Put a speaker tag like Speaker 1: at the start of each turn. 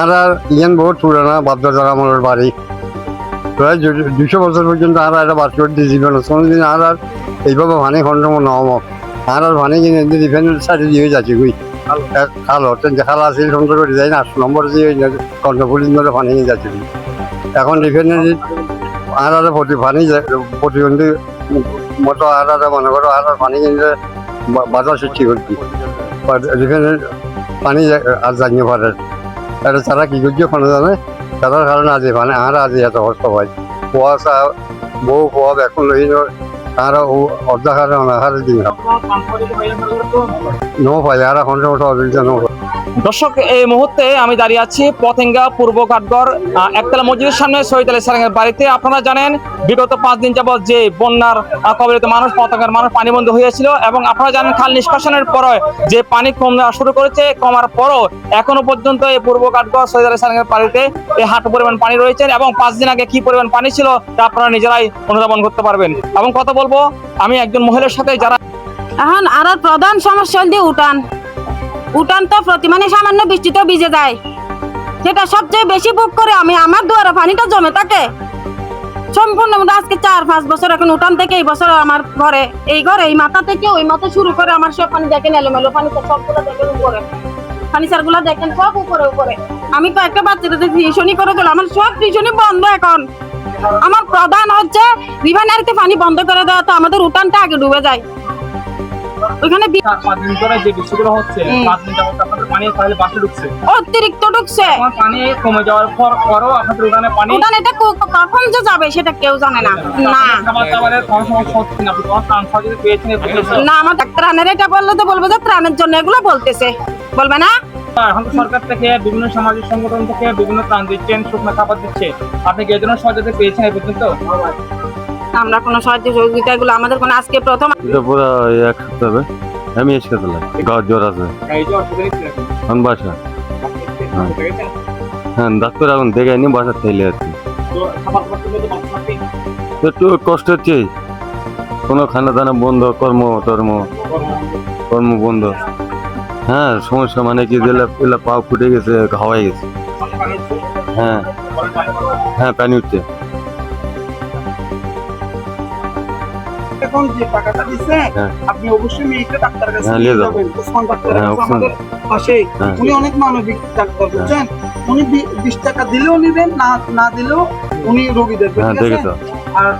Speaker 1: আর ইয়ান বহুত পুরানা বাপদাদার আমলের বাড়ি, প্রায় 200 বছর পর্যন্ত আর একটা বাস করে দিয়েছিল না কোনোদিন। আর এইভাবে ভানি খন্ড নহম আর ভানি কিনে ডিফেন্সের সাইডে দিয়ে যাচ্ছে গুই খালো খালা আছিল সুন্দর করে যায় না 8 নম্বর দিয়ে কর্ণফুলির মধ্যে পানি নিয়ে যাচ্ছে। এখন ডিফেন্সের আর পানি প্রতিবন্ধী মতো আর মনে করো আর পানি কিনলে বাধা সৃষ্টি করছি ডিফেন্সের পানি আর জানিয়ে পারে। এটা তারা কি করছে কোনো জানে, তাদের কারণে আজ মানে আর আজ এত কষ্ট হয়। কুয়াশা বউ কুয়া এখন লই আর অর্ধাকারে অনাহারের দিন নো পাই আর এখন অসুবিধা নো।
Speaker 2: দর্শক, এই মুহূর্তে আমি দাঁড়িয়ে আছি পতেঙ্গা পূর্ব কাঠগড় একতলা মসজিদের সামনে শহীদ আলী সারাঙ্গের বাড়িতে। আপনারা জানেন বিগত 5 দিন যাবৎ যে বন্যার কবলিত মানুষ পতেঙ্গার মানুষ পানিবন্ধ হয়েছিল এবং আপনারা জানেন খাল নিষ্কাশনের পরে যে পানি কমা শুরু করেছে, কমার পরও এখনো পর্যন্ত এই পূর্ব কাঠগড় শহীদ আলী সারাঙ্গের বাড়িতে এই হাঁটু পরিমাণ পানি রয়েছে এবং 5 দিন আগে কি পরিমাণ পানি ছিল তা আপনারা নিজেরাই অনুধাবন করতে পারবেন। এবং কথা বলবো আমি একজন মহিলার সাথে যারা
Speaker 3: এখন আর প্রধান সমস্যা হল উঠান তো প্রতি মানে সামান্য বৃষ্টিতে ভিজে যায়, সেটা সবচেয়ে বেশি ভোগ করে আমি। আমার দুয়ারে পানিটা জমে থাকে সম্পূর্ণ আজকে 4-5 বছর। এখন উঠান থেকে এই বছর আমার ঘরে এই মাথা থেকে ওই মাথা শুরু করে আমার সব পানি দেখেন এলোমেলো পানি, সবগুলো দেখেন উপরে ফার্নিচার গুলা দেখেন সব উপরে। আমি তো একটা বাচ্চাদের টিউশনি করে দিলাম, আমার সব টিউশনি বন্ধ। এখন আমার প্রধান হচ্ছে রিভাইনারিতে পানি বন্ধ করে দেওয়া, তো আমাদের উঠানটা আগে ডুবে যায়। ওখানে অতিরিক্ত ঢুকছে
Speaker 2: কমে যাওয়ার পরও আপনাদের উঠানে পানি
Speaker 3: এটা কখন যে যাবে সেটা কেউ জানে না। না আমার ত্রাণের এটা বললে তো বলবো যে ত্রাণের জন্য এগুলো বলতেছে, বলবে না।
Speaker 2: এখন তো সরকার থেকে বিভিন্ন সামাজিক সংগঠন থেকে বিভিন্ন ত্রাণ দিচ্ছেন, শুকনো খাবার দিচ্ছে, আপনি কি এর জন্য সহযোগিতা পেয়েছেন এই পর্যন্ত?
Speaker 3: আমরা কোনো সাহায্য সহযোগিতা এগুলো আমাদের কোনো আজকে প্রথম।
Speaker 4: এটা পুরো এক সপ্তাহ হবে। আমি এসে গেলাম গাঁর জ্বর আছে বাসা। হ্যাঁ ডাক্তার এখন দেখাইনি, বাসা থাইলে আর কি একটু কষ্ট হচ্ছে। কোনো খানা দানা বন্ধ, কর্ম বন্ধ। হ্যাঁ সমস্যা মানে কি দিলে পা ফুটে গেছে, হাওয়াই গেছে। হ্যাঁ পানি উঠছে।
Speaker 5: এখন যে টাকাটা দিচ্ছে আপনি অবশ্যই মেয়েকে ডাক্তারের কাছে নিয়ে যাবেন। ওসমান ডাক্তার আমাদের পাশে, উনি অনেক মানবিক ডাক্তার, বুঝছেন? উনি 20 টাকা দিলেও নেবেন, না দিলেও উনি রোগী দেখবেন। আর